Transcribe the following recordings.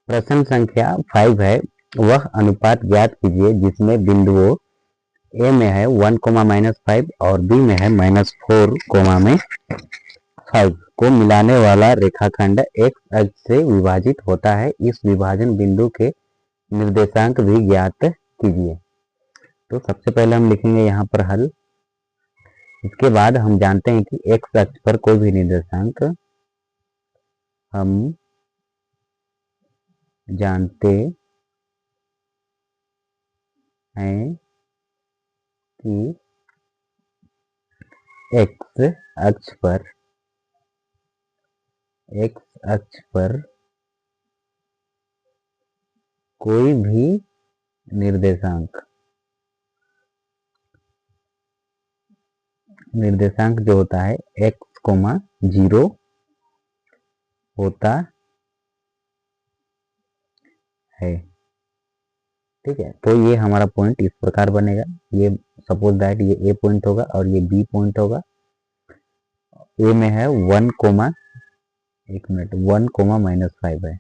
प्रश्न संख्या 5 है, वह अनुपात ज्ञात कीजिए जिसमें बिंदुओं ए में है 1, -5 और बी में है -4, में 5 को मिलाने वाला रेखाखंड एक्स अक्ष से विभाजित होता है। इस विभाजन बिंदु के निर्देशांक भी ज्ञात कीजिए। तो सबसे पहले हम लिखेंगे यहाँ पर हल। इसके बाद हम जानते हैं कि एक्स अक्ष पर कोई भी निर्देशांक हम जानते हैं कि एक्स अक्ष पर कोई भी निर्देशांक जो होता है x, 0 होता है। ठीक है, तो ये हमारा पॉइंट इस प्रकार बनेगा। ये सपोज दैट ये ए पॉइंट होगा और ये बी पॉइंट होगा। ए में है 1, 1, -5 है,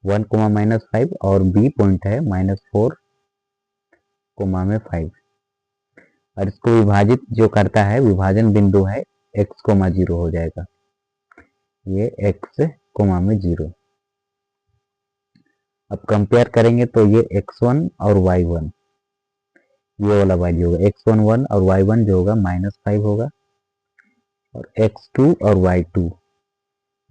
1, -5 और बी पॉइंट है -4, में 5। और इसको विभाजित जो करता है, विभाजन बिंदु है x, 0 हो जाएगा। ये x, में 0। अब कंपेयर करेंगे तो ये x1 और y1, ये वाला वैल्यू होगा x11 और y1 जो होगा -5 होगा, और x2 और y2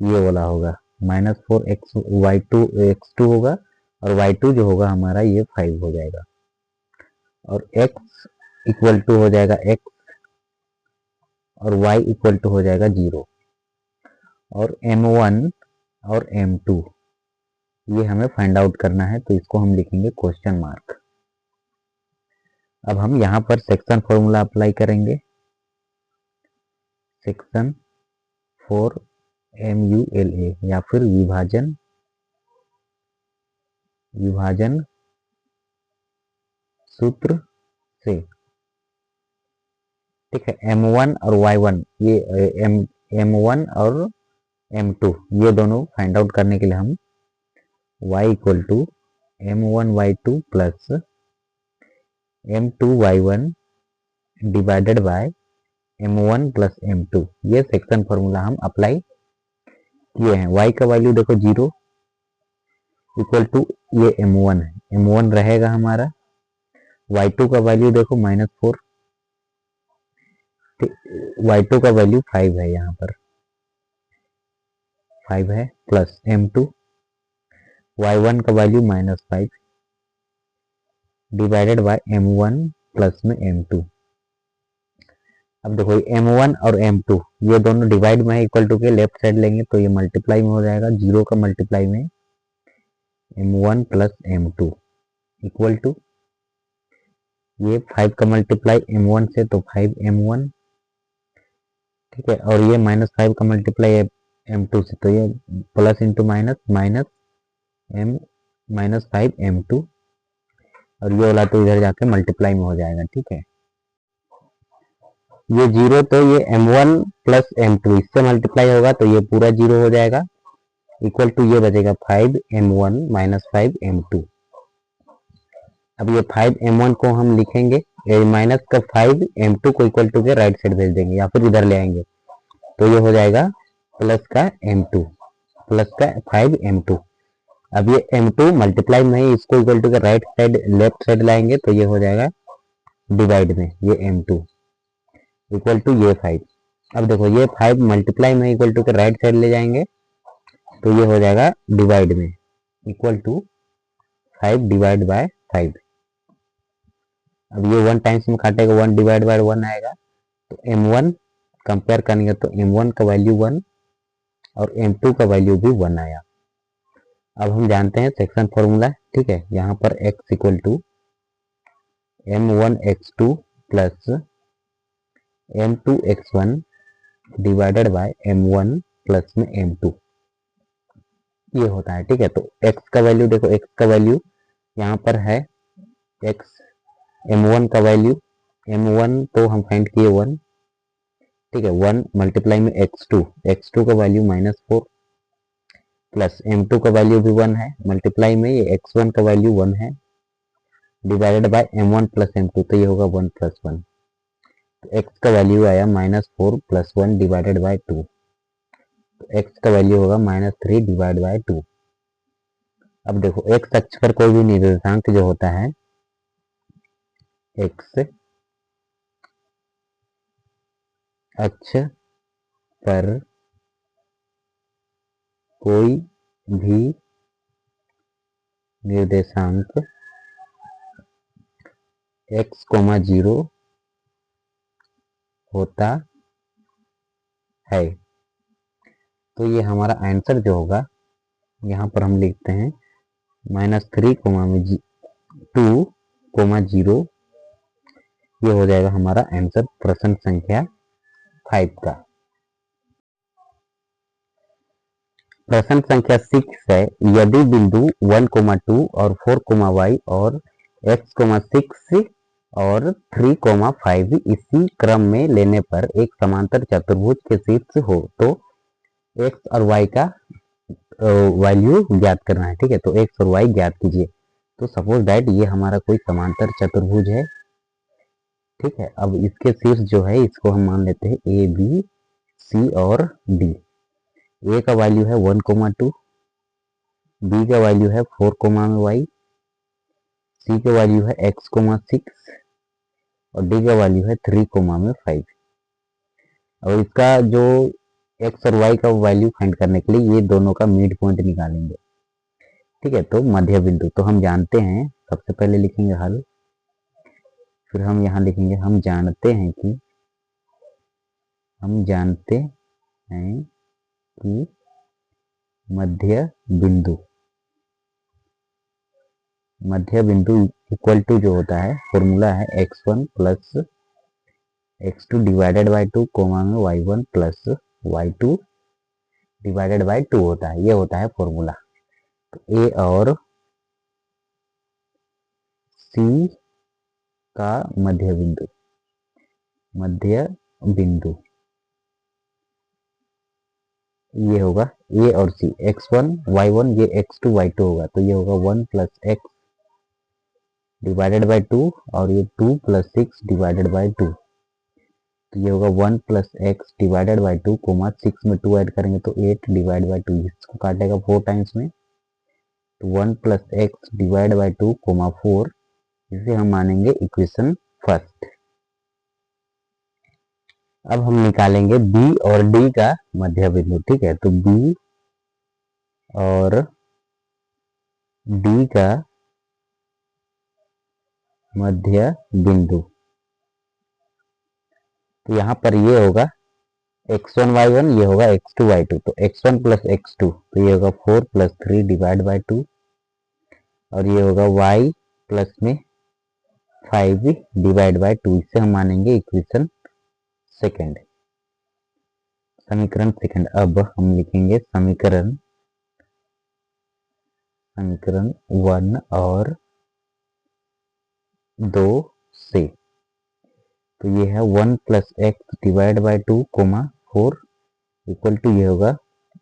ये वाला होगा -4, x2 होगा, और y2 जो होगा हमारा ये 5 हो जाएगा, और x इक्वल टू हो जाएगा x और y इक्वल टू हो जाएगा 0, और m1 और m2 ये हमें फाइंड आउट करना है। तो इसको हम लिखेंगे क्वेश्चन मार्क। अब हम यहाँ पर सेक्शन फॉर्मूला अप्लाई करेंगे। सेक्शन फॉर MULA या फिर विभाजन सूत्र से। ठीक है, M1 और Y1 ये M1 और M2 ये दोनों फाइंड आउट करने के लिए हम y equal to M1y2 plus M2y1 divided by M1 plus M2, ये सेक्शन फॉर्मूला हम अप्लाई किए हैं। y का वैल्यू देखो 0 इक्वल टू ये M1 है, M1 रहेगा हमारा। y2 का वैल्यू देखो -4, y2 का वैल्यू 5 है, यहाँ पर 5 है, प्लस M2 y1 का value -5 divided by M1 plus में M2। अब देखो M1 और M2 ये दोनों डिवाइड में इक्वल टू के लेफ्ट साइड लेंगे तो ये मल्टीप्लाई में हो जाएगा, 0 का मल्टीप्लाई में M1 plus M2 equal to ये 5 का मल्टीप्लाई M1 से तो 5M1। ठीक है, और ये -5 का मल्टीप्लाई M2 से तो ये प्लस इंटू माइनस -5M2, और ये वाला तो इधर जाके मल्टीप्लाई में हो जाएगा। ठीक है, ये 0 तो ये M1 प्लस M2 इससे मल्टीप्लाई होगा तो ये पूरा 0 हो जाएगा, इक्वल टू ये बचेगा 5M1 -5M2। अब ये 5M1 को हम लिखेंगे, माइनस का 5M2 को इक्वल टू के राइट साइड भेज देंगे या फिर इधर ले आएंगे तो ये हो जाएगा प्लस का M2 प्लस का 5M2। अब ये M2 मल्टीप्लाई में ही इसको इक्वल टू के राइट साइड लेफ्ट साइड लाएंगे तो ये हो जाएगा डिवाइड में ये M2 इक्वल टू ये 5। अब देखो ये 5 मल्टीप्लाई में इक्वल टू के राइट साइड ले जाएंगे तो ये हो जाएगा डिवाइड में इक्वल टू 5 डिवाइड बाय 5। अब ये 1 टाइम्स में काटेगा, 1 डिवाइड बाय 1 आएगा, तो M1 कंपेयर करेंगे तो M1 का वैल्यू 1 और M2 का वैल्यू भी 1 आया। अब हम जानते हैं सेक्शन फॉर्मूला। ठीक है, यहाँ पर x equal to M1x2 plus M2x1 divided by M1 plus में M2 ये होता है। ठीक है, तो x का वैल्यू देखो, x का वैल्यू यहाँ पर है x, M1 का वैल्यू M1 तो हम फाइंड किए 1। ठीक है, 1 मल्टीप्लाई में x2 का वैल्यू -4, प्लस m2 का वैल्यू भी 1 है, मल्टीप्लाई में ये x1 का वैल्यू 1 है, divided by m1 plus m2, तो ये होगा 1 प्लस 1। तो x का वैल्यू आया -4 प्लस 1 डिवाइडेड बाय 2, तो x का वैल्यू होगा -3 डिवाइड बाय 2। अब देखो x अक्ष पर कोई भी निर्देशांक जो होता है, x अक्ष पर कोई भी निर्देशांक x, 0 होता है, तो ये हमारा आंसर जो होगा, यहाँ पर हम लिखते हैं -3, 2, 0, ये हो जाएगा हमारा आंसर प्रश्न संख्या 5 का। प्रश्न संख्या 6 है, यदि बिंदु 1, 2 और 4, y और x, 6 और 3, 5 इसी क्रम में लेने पर एक समांतर चतुर्भुज के शीर्ष हो, तो x और y का वैल्यू ज्ञात करना है। ठीक है, तो x और y ज्ञात कीजिए। तो सपोज दैट ये हमारा कोई समांतर चतुर्भुज है। ठीक है, अब इसके शीर्ष जो है इसको हम मान लेते हैं ए, बी, सी और डी। ए का वैल्यू है 1, 2, बी का वैल्यू है 4, y, सी का वैल्यू है x, 6 और डी का वैल्यू है 3, 5। और इसका जो x और y का वैल्यू फाइंड करने के लिए ये दोनों का मिड पॉइंट निकालेंगे। ठीक है, तो मध्य बिंदु तो हम जानते हैं, सबसे पहले लिखेंगे हल, फिर हम यहाँ लिखेंगे हम जानते हैं कि मध्य बिंदु इक्वल टू जो होता है फॉर्मूला है x1 plus x2 divided by 2, में y1 plus y2 divided by 2 होता है, ये होता है फॉर्मूला। तो ए और सी का मध्य बिंदु ये होगा ए और सी, x1 y1, ये x2 y2 होगा, तो ये होगा 1 प्लस x डिवाइडेड बाय 2 और ये 2 प्लस 6 डिवाइडेड बाय 2, तो ये होगा 1 प्लस x डिवाइडेड बाय 2, 6 में 2 ऐड करेंगे तो 8 डिवाइड बाय 2, इसको काटेगा 4 टाइम्स में, तो 1 प्लस x डिवाइड बाय 2, 4, इसे हम मानेंगे इक्वेशन फर्स्ट। अब हम निकालेंगे b और d का मध्य बिंदु। ठीक है, तो b और d का मध्य बिंदु, तो यहाँ पर ये होगा x1 y1, ये होगा x2 y2, तो x1 प्लस x2, तो ये होगा 4 प्लस 3 डिवाइड बाय 2 और ये होगा y प्लस में 5 डिवाइड बाय 2, इससे हम मानेंगे इक्वेशन सेकेंड, समीकरण सेकेंड। अब हम लिखेंगे समीकरण 1 और 2 से, तो ये है 1 plus x divide by 2, 4 equal to, ये होगा,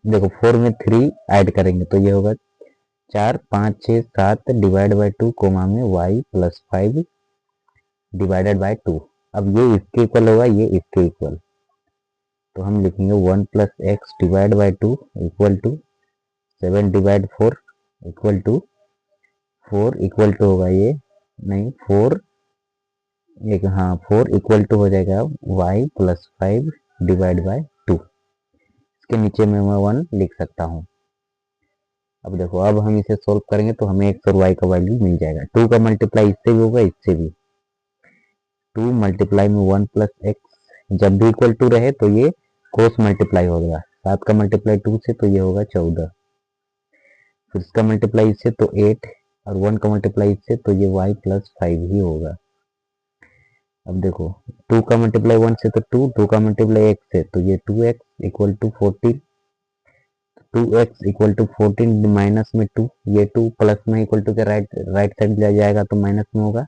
देखो 4 में 3 ऐड करेंगे तो ये होगा 4, 5, 6, 7 डिवाइड बाय 2, में y प्लस 5 डिवाइडेड बाय 2। अब ये इसके इक्वल होगा, ये इसके इक्वल, तो हम लिखेंगे 1 plus x divide by 2 equal to 7 divide 4 equal to 4 equal to होगा ये, नहीं 4, एक हाँ 4 इक्वल टू हो जाएगा y प्लस 5 डिवाइड बाय 2, इसके नीचे में मैं 1 लिख सकता हूँ। अब देखो, अब हम इसे सोल्व करेंगे तो हमें x और y का वैल्यू मिल जाएगा। 2 का मल्टीप्लाई इससे भी होगा, इससे भी, 2 मल्टीप्लाई में 1 प्लस x, जब भी इक्वल टू रहे तो ये क्रॉस मल्टीप्लाई होगा। 7 का मल्टीप्लाई 2 से तो ये होगा 14, फिर इसका मल्टीप्लाई इससे तो 8 और 1 का मल्टीप्लाई इससे तो ये y प्लस 5 ही होगा। अब देखो 2 का मल्टीप्लाई 1 से तो 2, 2 का मल्टीप्लाई x से तो ये 2x equal to 14, 2x equal to 14 minus में 2, ये 2 प्लस में इक्वल टू के राइट साइड ले जाएगा तो माइनस में होगा।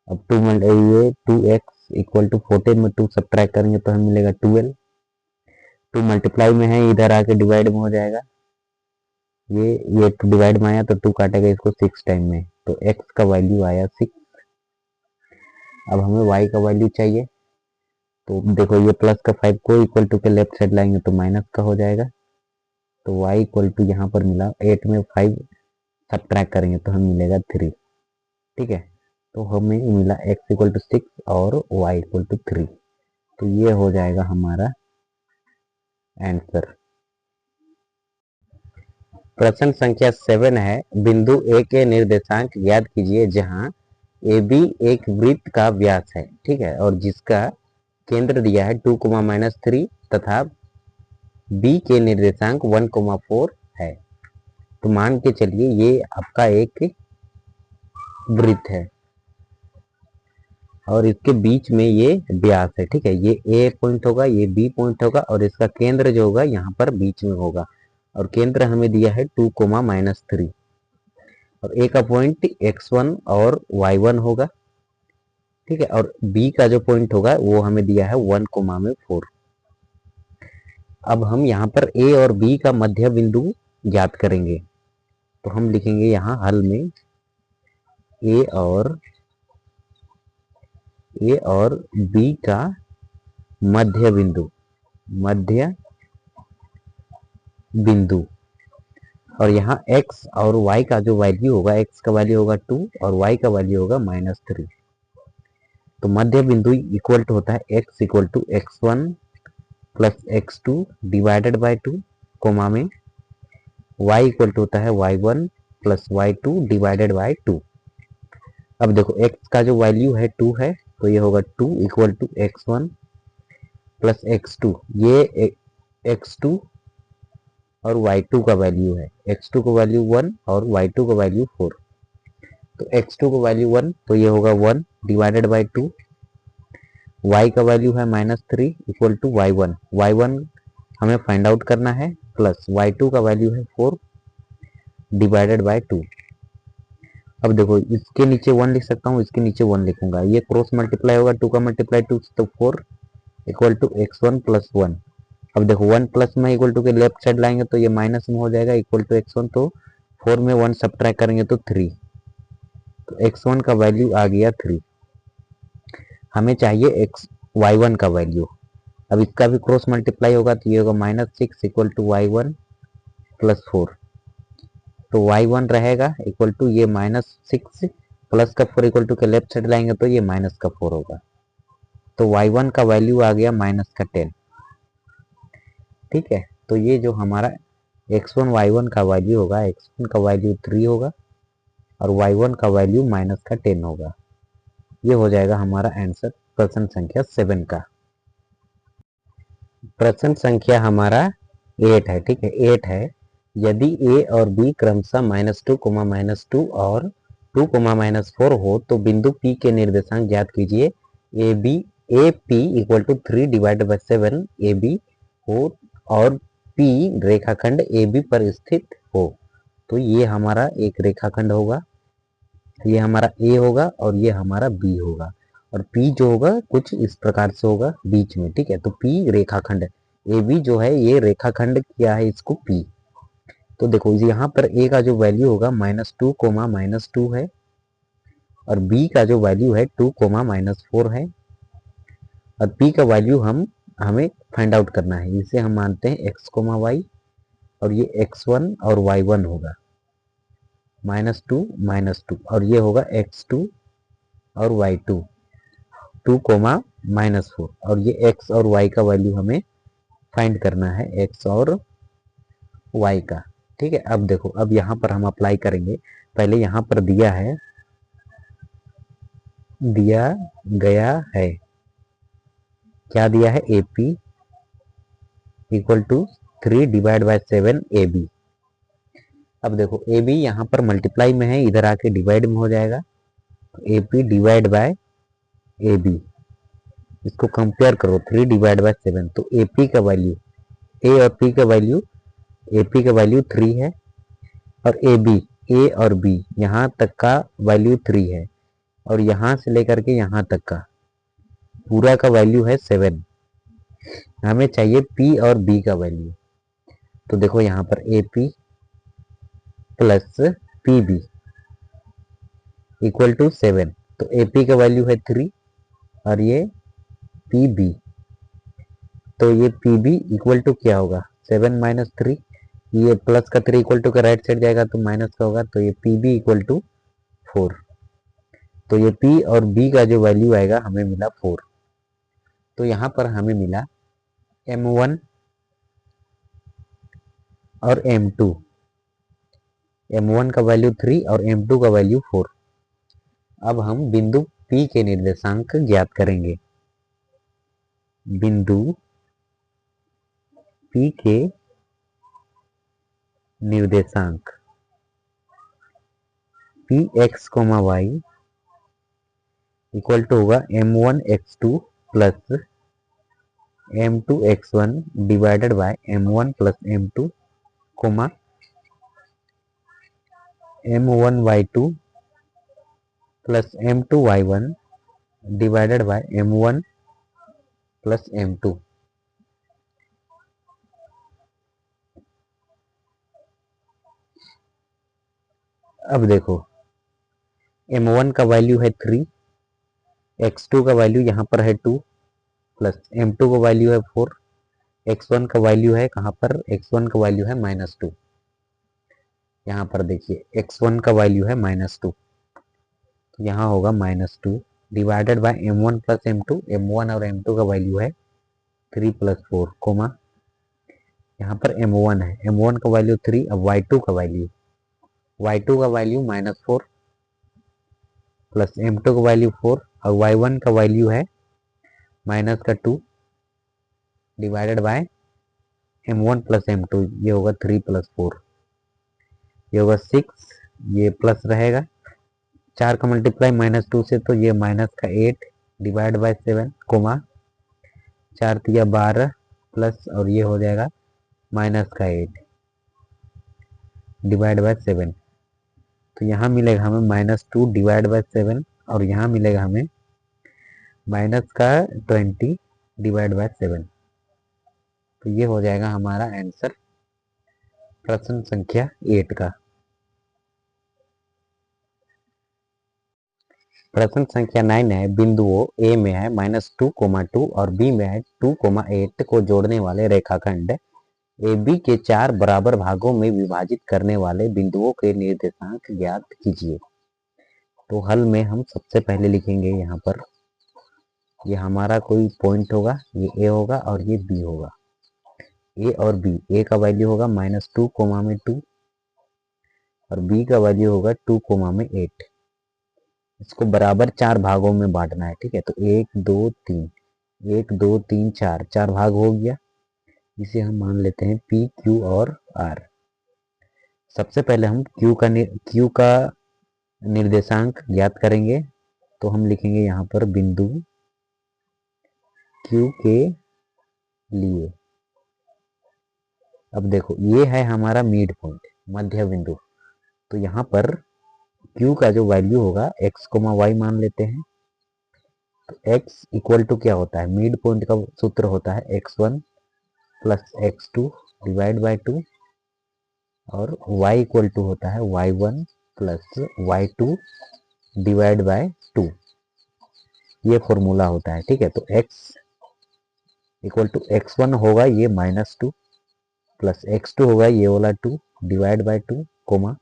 अब ये 2x इक्वल टू 14 में 2 सब्ट्रैक्ट करेंगे तो हमें मिलेगा 12, 2 मल्टीप्लाई में है, इधर आके डिवाइड में हो जाएगा, ये 2 डिवाइड में आया तो 2 काटेगा इसको 6 टाइम में, तो x का वैल्यू आया 6। अब हमें y का वैल्यू चाहिए, तो देखो ये प्लस का 5 को इक्वल टू के लेफ्ट साइड लाएंगे तो माइनस का हो जाएगा, तो y इक्वल टू यहाँ पर मिला 8 में 5 सब्ट्रैक्ट करेंगे तो हमें मिलेगा 3। ठीक है, तो हमें मिला x इक्वल टू 6 और y इक्वल टू 3, तो ये हो जाएगा हमारा आंसर। प्रश्न संख्या 7 है, बिंदु A के निर्देशांक ज्ञात कीजिए जहां AB एक वृत्त का व्यास है, ठीक है, और जिसका केंद्र दिया है 2, -3 तथा B के निर्देशांक 1, 4 है। तो मान के चलिए ये आपका एक वृत्त है और इसके बीच में ये व्यास है, ठीक है, ये A पॉइंट होगा, ये B पॉइंट होगा और इसका केंद्र जो होगा यहाँ पर बीच में होगा, और केंद्र हमें दिया है 2, -3 और A का पॉइंट x1 और y1 होगा, ठीक है, और B का जो पॉइंट होगा वो हमें दिया है 1, 4। अब हम यहाँ पर A और B का मध्य बिंदु ज्ञात करेंगे, तो हम लिखेंगे यहाँ हल में A और B का मध्य बिंदु, और यहाँ x और y का जो वैल्यू होगा, x का वैल्यू होगा 2 और y का वैल्यू होगा -3। तो मध्य बिंदु इक्वल टू होता है x equal to x1 plus x2 divided by 2, comma में y इक्वल टू होता है y1 plus y2 divided by 2। अब देखो x का जो वैल्यू है 2 है, तो ये होगा 2 equal to x1 plus x2, ये x2 और y2 का वैल्यू है, x2 का वैल्यू 1 और y2 का वैल्यू 4। तो x2 का वैल्यू 1, तो ये होगा 1 डिवाइडेड बाय 2, y का वैल्यू है -3 इक्वल टू y1 हमें फाइंड आउट करना है, प्लस y2 का वैल्यू है 4 डिवाइडेड बाय 2। अब देखो इसके नीचे 1 लिख सकता हूँ, इसके नीचे 1 लिखूंगा, ये क्रॉस मल्टीप्लाई होगा, 2 का मल्टीप्लाई 2 तो 4 इक्वल टू x1 प्लस 1। अब देखो 1 प्लस में इक्वल टू के लेफ्ट साइड लाएंगे तो ये माइनस में हो जाएगा, इक्वल टू x1, तो 4 में 1 सब्ट्रैक्ट करेंगे तो 3, तो x1 का वैल्यू आ गया 3। हमें चाहिए y1 का वैल्यू, अब इसका भी क्रॉस मल्टीप्लाई होगा तो ये होगा -6 इक्वल टू y1 प्लस 4, तो y1 रहेगा इक्वल टू ये -6 प्लस का 4 इक्वल टू के लेफ्ट साइड लाएंगे तो ये माइनस का 4 होगा, तो y1 का वैल्यू आ गया -10। ठीक है, तो ये जो हमारा x1 y1 का वैल्यू होगा, x1 का वैल्यू 3 होगा और y1 का वैल्यू -10 होगा। ये हो जाएगा हमारा आंसर प्रश्न संख्या 7 का। प्रश्न संख्या हमारा 8 है, ठीक है, 8 है, यदि a और b क्रमशः -2, -2 और 2, -4 हो तो बिंदु P के निर्देशांक ज्ञात कीजिए। AP equal to 3 divided by 7 AB हो और P रेखाखंड AB पर स्थित हो, तो ये हमारा एक रेखाखंड होगा, ये हमारा A होगा और ये हमारा B होगा, और P जो होगा कुछ इस प्रकार से होगा बीच में, ठीक है, तो P रेखाखंड AB जो है ये रेखाखंड क्या है, इसको P। तो देखो यहाँ पर A का जो वैल्यू होगा -2, -2 है, और B का जो वैल्यू है 2, -4 है, और P का वैल्यू हमें फाइंड आउट करना है, इसे हम मानते हैं x, y, और ये x1 और y1 होगा, -2, -2, और ये होगा x2 और y2, 2, -4, और ये x और y का वैल्यू हमें फाइंड करना है, x और y का। ठीक है, अब देखो अब यहाँ पर हम अप्लाई करेंगे, पहले यहाँ पर दिया गया है, क्या दिया है, AP equal to 3 divide by 7 AB। अब देखो AB यहाँ पर मल्टीप्लाई में है, इधर आके डिवाइड में हो जाएगा, तो AP डिवाइड बाय AB, इसको कंपेयर करो 3 डिवाइड बाय 7, तो AP का वैल्यू, A और P का वैल्यू, AP का वैल्यू 3 है, और AB A और B यहाँ तक का वैल्यू 3 है, और यहाँ से लेकर के यहाँ तक का पूरा का वैल्यू है 7। हमें चाहिए P और B का वैल्यू, तो देखो यहाँ पर AP plus P B equal to 7। तो ए पी का वैल्यू है 3 और ये पी बी, तो ये पी बी इक्वल टू क्या होगा 7 माइनस 3, ये प्लस का 3 इक्वल टू का राइट साइड जाएगा तो माइनस का होगा, तो ये पी बी इक्वल टू 4। तो ये P और B का जो वैल्यू आएगा हमें मिला 4। तो यहाँ पर हमें मिला M1 और M2। M1 का वैल्यू 3 और M2 का वैल्यू 4। अब हम बिंदु P के निर्देशांक ज्ञात करेंगे। बिंदु P के निर्देशांक Px, y इक्वल टू होगा M1x2 plus M2x1 divided by M1 plus M2 comma M1y2 plus M2y1 divided by M1 plus M2। अब देखो M1 का वैल्यू है 3, x2 का वैल्यू यहाँ पर है 2 प्लस M2 का वैल्यू है 4, x1 का वैल्यू है कहाँ पर, x1 का वैल्यू है -2। यहाँ पर देखिए x1 का वैल्यू है -2, तो यहाँ होगा -2 divided by M1 plus M2। M1 और M2 का वैल्यू है 3 प्लस 4 कोमा यहाँ पर M1 है, M1 का वैल्यू 3। अब y2 का वैल्यू -4 प्लस M2 का वैल्यू 4 और y1 का वैल्यू है -2 divided by M1 plus M2। ये होगा 3 प्लस 4, ये होगा 6, ये प्लस रहेगा 4 का मल्टीप्लाई -2 से, तो ये माइनस का 8 डिवाइड बाय 7 कोमा 4 तिया 12 प्लस और ये हो जाएगा माइनस का 8 डिवाइड बाय 7। तो यहाँ मिलेगा हमें -2 डिवाइड बाय 7 और यहाँ मिलेगा हमें माइनस का 20 डिवाइड बाय 7। तो ये हो जाएगा हमारा आंसर प्रश्न संख्या 8 का। प्रश्न संख्या 9 है, बिंदुओं A में है -2, 2 और B में है 2, 8 को जोड़ने वाले रेखाखंड AB के 4 बराबर भागों में विभाजित करने वाले बिंदुओं के निर्देशांक ज्ञात कीजिए। तो हल में हम सबसे पहले लिखेंगे यहाँ पर, ये हमारा कोई पॉइंट होगा, ये A होगा और ये B होगा। A और B, A का वैल्यू होगा -2, 2 और B का वैल्यू होगा 2, 8। इसको बराबर 4 भागों में बांटना है, ठीक है। तो 1 2 3, 1 2 3 4, 4 भाग हो गया। इसे हम मान लेते हैं P, Q और R। सबसे पहले हम Q का निर्देशांक ज्ञात करेंगे। तो हम लिखेंगे यहाँ पर बिंदु Q के लिए, अब देखो ये है हमारा मिड पॉइंट, मध्य बिंदु। तो यहाँ पर Q का जो वैल्यू होगा x, y मान लेते हैं। तो x इक्वल टू क्या होता है, मिड पॉइंट का सूत्र होता है x1 plus x2 divide by 2 और y इक्वल टू होता है y1 plus y2 divide by 2। ये फॉर्मूला होता है, ठीक है। तो x इक्वल टू x1 होगा ये -2 प्लस x2 होगा ये वाला 2 divide by 2 comma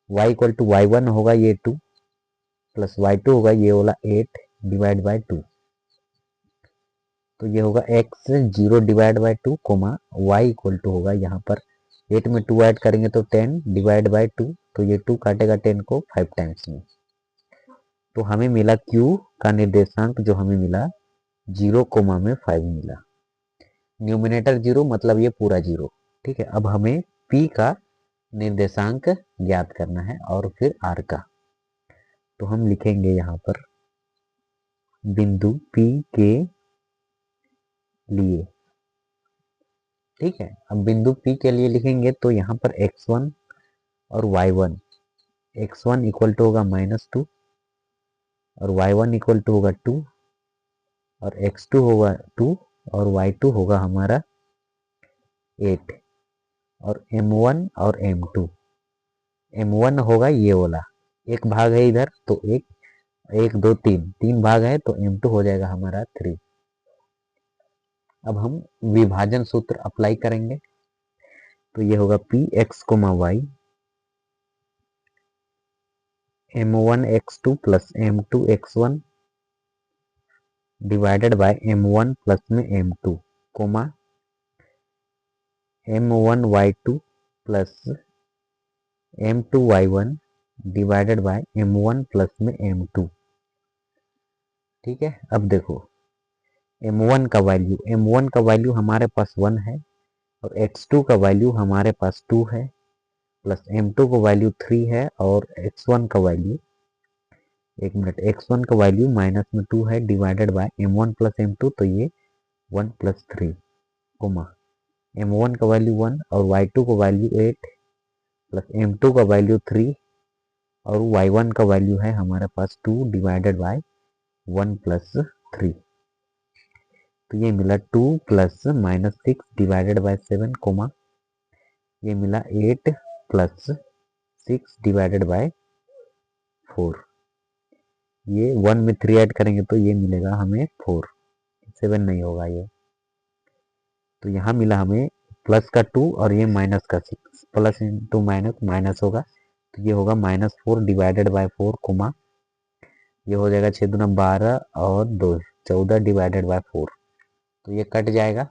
y equal to y1 होगा ये 2 प्लस y2 होगा ये वाला 8 डिवाइड बाय 2। तो ये होगा x 0 divide by 2 comma y equal to होगा यहाँ पर 8 में 2 ऐड करेंगे तो 10 डिवाइड बाय 2। तो ये 2 काटेगा 10 को 5 टाइम्स में। तो हमें मिला Q का निर्देशांक जो हमें मिला 0, 5 मिला। न्यूमिनेटर 0 मतलब ये पूरा 0, ठीक है। अब हमें P का निर्देशांक ज्ञात करना है और फिर R का। तो हम लिखेंगे यहाँ पर बिंदु P के लिए, ठीक है। अब बिंदु P के लिए लिखेंगे तो यहाँ पर x1 और y1, x1 इक्वल टू होगा -2 और y1 इक्वल टू होगा 2 और x2 होगा 2 और y2 होगा हमारा 8 और M1 और M2 M1 होगा ये वाला, एक भाग है इधर तो एक, एक दो तीन, तीन भाग है तो M2 हो जाएगा हमारा 3। अब हम विभाजन सूत्र अप्लाई करेंगे तो ये होगा P x comma y M1 x2 plus M2 x1 divided by M1 plus में M2 comma M1 y2 plus M2 y1 divided by M1 plus में M2। ठीक है, अब देखो M1 का वैल्यू हमारे पास 1 है और x2 का वैल्यू हमारे पास 2 है प्लस M2 का वैल्यू 3 है और x1 का वैल्यू, एक मिनट, x1 का वैल्यू माइनस में 2 है divided by M1 plus M2 तो ये 1 प्लस 3 कोमा M1 का वैल्यू 1 और y2 का वैल्यू 8 प्लस M2 का वैल्यू 3 और y1 का वैल्यू है हमारे पास 2 डिवाइडेड बाय 1 प्लस 3। तो ये मिला 2 plus minus 6 divided by 7 comma ये मिला 8 प्लस 6 डिवाइडेड बाय 4। ये 1 में 3 ऐड करेंगे तो ये मिलेगा हमें 4, 7 नहीं होगा ये। तो यहाँ मिला हमें प्लस का 2 और ये माइनस का 6, प्लस इंटू माइनस माइनस होगा तो ये होगा -4 डिवाइडेड बाय 4 कोमा ये हो जाएगा 6 दूना 12 और 2 14 डिवाइडेड बाय 4। तो ये कट जाएगा,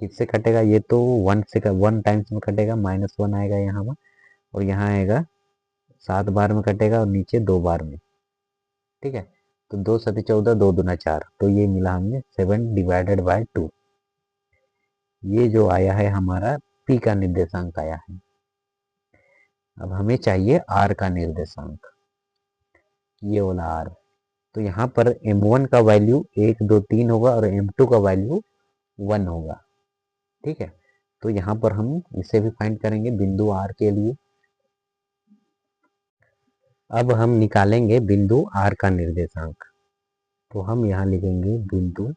किससे कटेगा, ये तो 1 से 1 टाइम्स में कटेगा, -1 आएगा यहाँ पर और यहाँ आएगा 7 बार में कटेगा और नीचे 2 बार में। ठीक है, तो 2 7 14 2 दूना 4 तो ये मिला हमें 7 डिवाइडेड बाय 2। ये जो आया है हमारा पी का निर्देशांक आया है। अब हमें चाहिए आर का निर्देशांक, ये वाला आर। तो यहाँ पर M1 का वैल्यू 1 2 3 होगा और M2 का वैल्यू 1 होगा। ठीक है, तो यहाँ पर हम इसे भी फाइंड करेंगे बिंदु आर के लिए। अब हम निकालेंगे बिंदु आर का निर्देशांक, तो हम यहाँ लिखेंगे बिंदु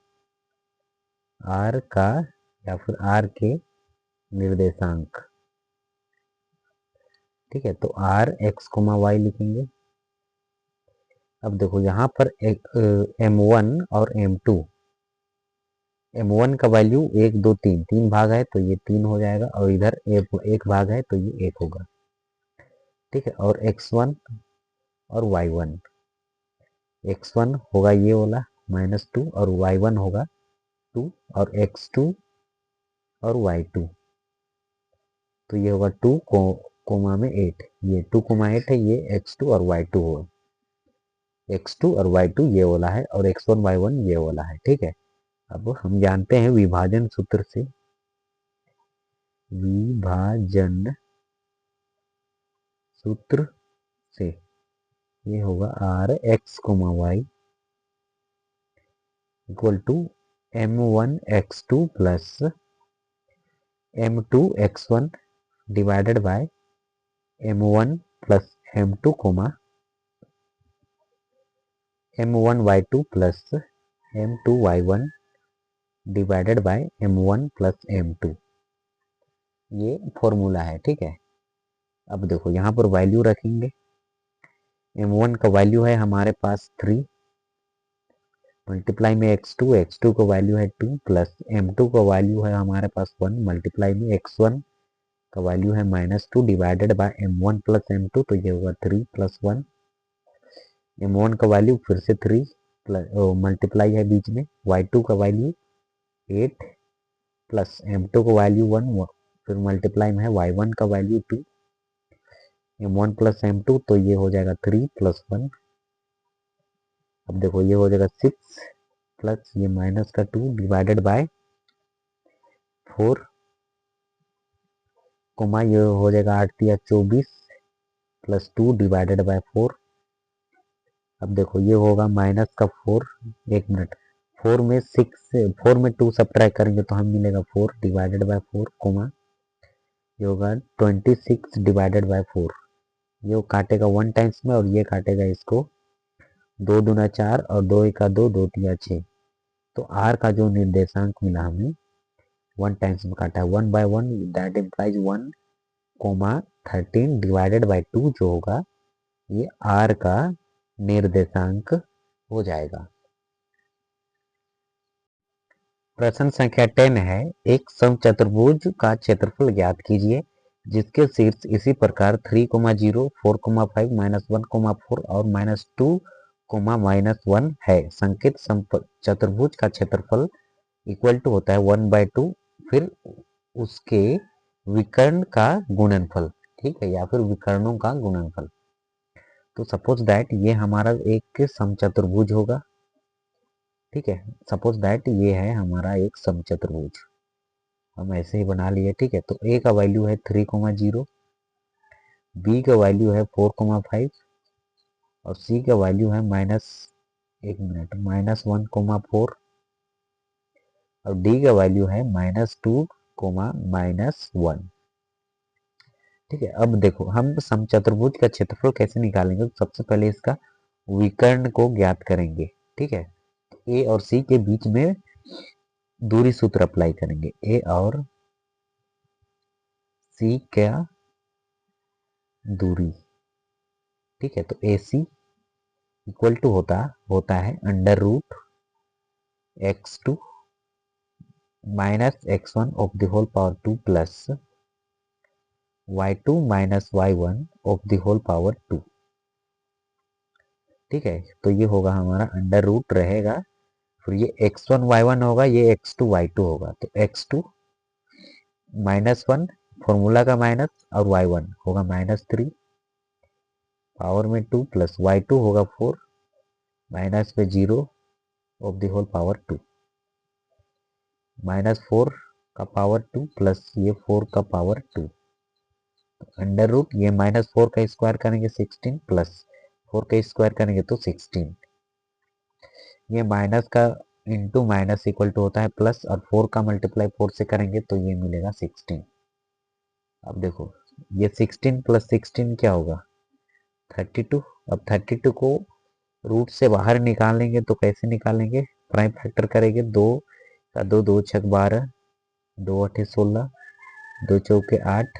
आर का या फिर आर के निर्देशांक। ठीक है, तो आर एक्स कोमा वाई लिखेंगे। अब देखो यहाँ पर एक M1 और M2, M1 का वैल्यू 1 2 3, 3 भाग है तो ये 3 हो जाएगा और इधर एक भाग है तो ये 1 होगा। ठीक है, और x1 और y1, x1 होगा ये वाला -2 और y1 होगा 2 और x2 और y2 तो ये होगा 2 कोमा में 8, ये 2 कोमा 8 है, ये x2 और y2 होगा, x2 और y2 ये वाला है और x1 y1 ये वाला है। ठीक है, अब हम जानते हैं विभाजन सूत्र से, विभाजन सूत्र से ये होगा R x comma y equal to M1 x2 plus M2 x1 divided by M1 plus M2 comma M1 y2 plus M2 y1 divided by M1 plus M2, ये फॉर्मूला है। ठीक है, अब देखो यहाँ पर वैल्यू रखेंगे, M1 का वैल्यू है हमारे पास 3 मल्टीप्लाई में x2 का वैल्यू है 2 प्लस M2 का वैल्यू है हमारे पास 1 मल्टीप्लाई में x1 का वैल्यू है -2 divided by M1 plus M2 तो ये होगा 3 प्लस 1, M1 का वैल्यू फिर से 3 मल्टीप्लाई है बीच में, y2 का वैल्यू 8 प्लस M2 का वैल्यू 1 फिर मल्टीप्लाई में है y1 का वैल्यू 2, M1 प्लस M2 तो ये हो जाएगा 3 प्लस 1। अब देखो ये हो जाएगा 6 प्लस ये माइनस का 2 डिवाइडेड बाय 4 कोमा ये हो जाएगा 8 या 24 प्लस 2 डिवाइडेड बाय 4। अब देखो ये होगा माइनस का 4, एक मिनट, 4 में 2 सब्ट्रैक्ट करेंगे तो हम मिलेगा 4 डिवाइडेड बाय 4 कोमा ये होगा 26 डिवाइडेड बाय 4, ये काटेगा 1 टाइम्स में और ये काटेगा इसको 2 दूना 4 और 2 1 2 2 3 6। तो आर का जो निर्देशांक मिला हमें 1 टाइम्स में काटा है 1 by 1 that implies 1 comma 13 divided by 2 जो होगा ये r का निर्देशांक हो जाएगा। प्रश्न संख्या 10 है, एक समचतुर्भुज का क्षेत्रफल ज्ञात कीजिए जिसके शीर्ष इसी प्रकार 3, 0, 4, 5, -1, 4 और -2, -1 है। संकेत चतुर्भुज का क्षेत्रफल इक्वल टू होता है 1/2 फिर उसके विकर्ण का गुणनफल, ठीक है, या फिर विकर्णों का गुणनफल। तो सपोज दैट ये हमारा एक समचतुर्भुज होगा, ठीक है। सपोज दैट ये है हमारा एक समचतुर्भुज, हम ऐसे ही बना लिए, ठीक है। तो ए का वैल्यू है 3, 0, बी का वैल्यू है 4, 5 और सी का वैल्यू है -1, 4 और डी का वैल्यू है -2, -1, ठीक है। अब देखो हम समचतुर्भुज का क्षेत्रफल कैसे निकालेंगे। तो सबसे पहले इसका विकर्ण को ज्ञात करेंगे, ठीक है। ए और सी के बीच में दूरी सूत्र अप्लाई करेंगे, ए और सी का दूरी, ठीक है। तो ए सी इक्वल टू होता है √x2 -x1 of the whole power 2 plus y2 -y1 of the whole power 2, ठीक है। तो ये होगा हमारा अंडर रूट रहेगा, फिर ये x1 y1 होगा, ये x2 y2 होगा। तो x2 -1 फॉर्मूला का माइनस और y1 होगा -3 पावर में 2 प्लस y2 होगा 4 माइनस में 0 ऑफ द होल पावर 2 -4 का पावर 2 प्लस ये 4 का पावर 2 अंडर रूट ये -4 का स्क्वायर करेंगे 16 प्लस 4 का स्क्वायर करेंगे तो 16, ये माइनस का इंटू माइनस इक्वल टू होता है प्लस, और 4 का मल्टीप्लाई 4 से करेंगे तो ये मिलेगा 16। अब देखो ये 16 प्लस 16 क्या होगा 32। अब 32 को रूट से बाहर निकालेंगे तो कैसे निकालेंगे, प्राइम फैक्टर करेंगे, 2 का 2, 2 छक 12, 2 8 16, 2 चौके 8,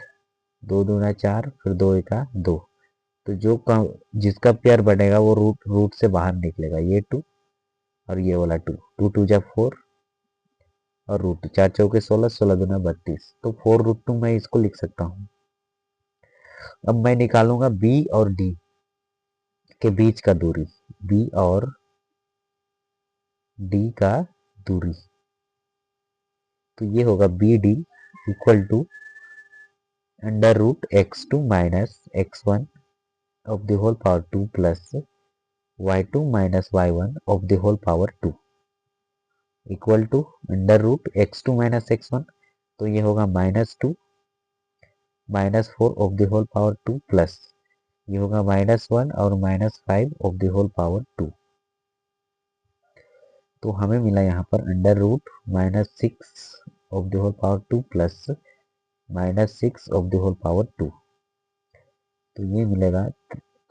2 दूना 4, फिर 2 एका 2। तो जिसका पेयर बनेगा वो रूट से बाहर निकलेगा, ये 2 और ये वाला 2, 2 2 जा 4 और रूट 4 चौके 16, 16 दूना 32। तो 4√2 मैं इसको लिख सकता हूँ। अब मैं निकालूंगा बी और डी के बीच का दूरी, बी और डी का दूरी, तो ये होगा B D equal to √x2 -x1 of the whole power 2 plus y2 -y1 of the whole power 2 equal to √x2 -x1, तो ये होगा -2 -4 of the whole power 2 plus ये होगा -1 और -5 ऑफ द होल पावर 2। तो हमें मिला यहाँ पर √-6 of the whole power 2 plus -6 of the whole power 2। तो ये मिलेगा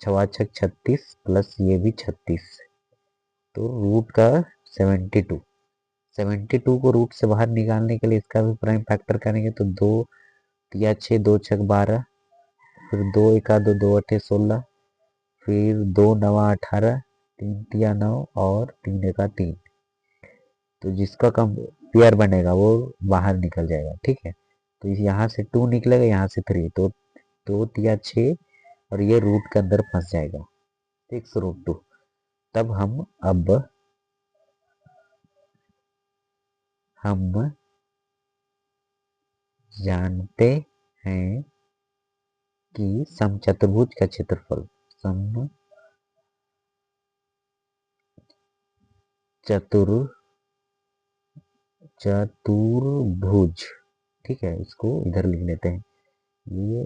6 6 36 प्लस ये भी 36, तो रूट का 72 को रूट से बाहर निकालने के लिए इसका भी प्राइम फैक्टर करेंगे तो 2 तिया 6, 2 छक 12, फिर 2 एका 2, 2 8 16, फिर 2 9 18, 3 तिया 9 और 3 एका 3। तो जिसका कम पेयर बनेगा वो बाहर निकल जाएगा, ठीक है। तो यहाँ से 2 निकलेगा, यहाँ से 3, तो 2 तिया 6 और ये रूट के अंदर फंस जाएगा 6√2। तब हम जानते हैं कि समचतुर्भुज का क्षेत्रफल चतुर्भुज, ठीक है, इसको इधर लिख लेते हैं, ये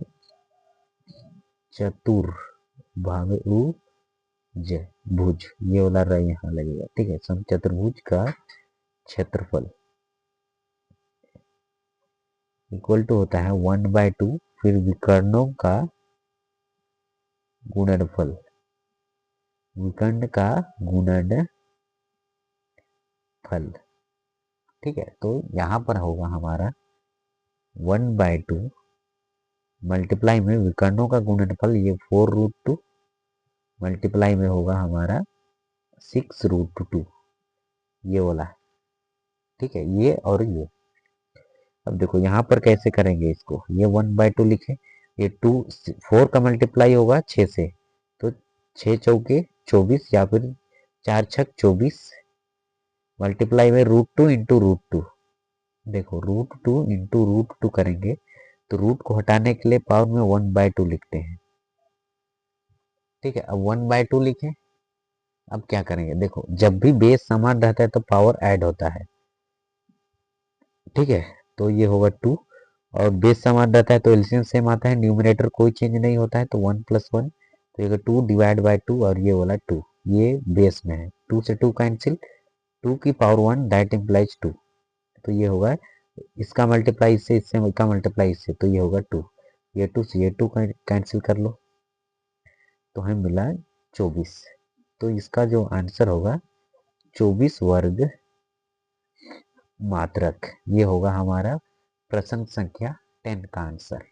चतुर भुज ये वाला रहा यहाँ लगेगा, ठीक है। समचतुर्भुज का क्षेत्रफल इक्वल टू होता है 1/2 फिर विकर्णों का गुणनफल, विकर्ण का गुणनफल, ठीक है। तो यहाँ पर होगा हमारा 1/2 मल्टीप्लाई में विकर्णों का गुणनफल ये 4√2 मल्टीप्लाई में होगा हमारा 6√2 ये वाला, ठीक है, ये और ये। अब देखो यहाँ पर कैसे करेंगे इसको, ये 1/2 लिखे, ये 4 का मल्टीप्लाई होगा 6 से, तो 6 चौके 24 या फिर 4 छक 24 मल्टीप्लाई में √2 इंटू √2। देखो √2 इंटू √2 करेंगे तो रूट को हटाने के लिए पावर में 1/2 लिखते हैं, ठीक है। अब 1/2 लिखें। अब क्या करेंगे, देखो जब भी बेस समान रहता है तो पावर ऐड होता है, ठीक है, तो ये होगा 2, और बेस समान रहता है तो एलसीएम सेम आता है, न्यूमरेटर कोई चेंज नहीं होता है तो 1 + 1, तो ये 2 डिवाइड बाय 2 और ये वाला 2, ये बेस में है, 2 से 2 कैंसिल, 2 की पावर 1 दैट इम्प्लाइज 2, तो ये होगा इसका मल्टीप्लाई इससे, इसका मल्टीप्लाई इससे, तो ये होगा 2, ये 2 से ये 2 कैंसिल कर लो तो हमें मिला 24। तो इसका जो आंसर होगा 24 वर्ग मात्रक, ये होगा हमारा प्रश्न संख्या 10 का आंसर।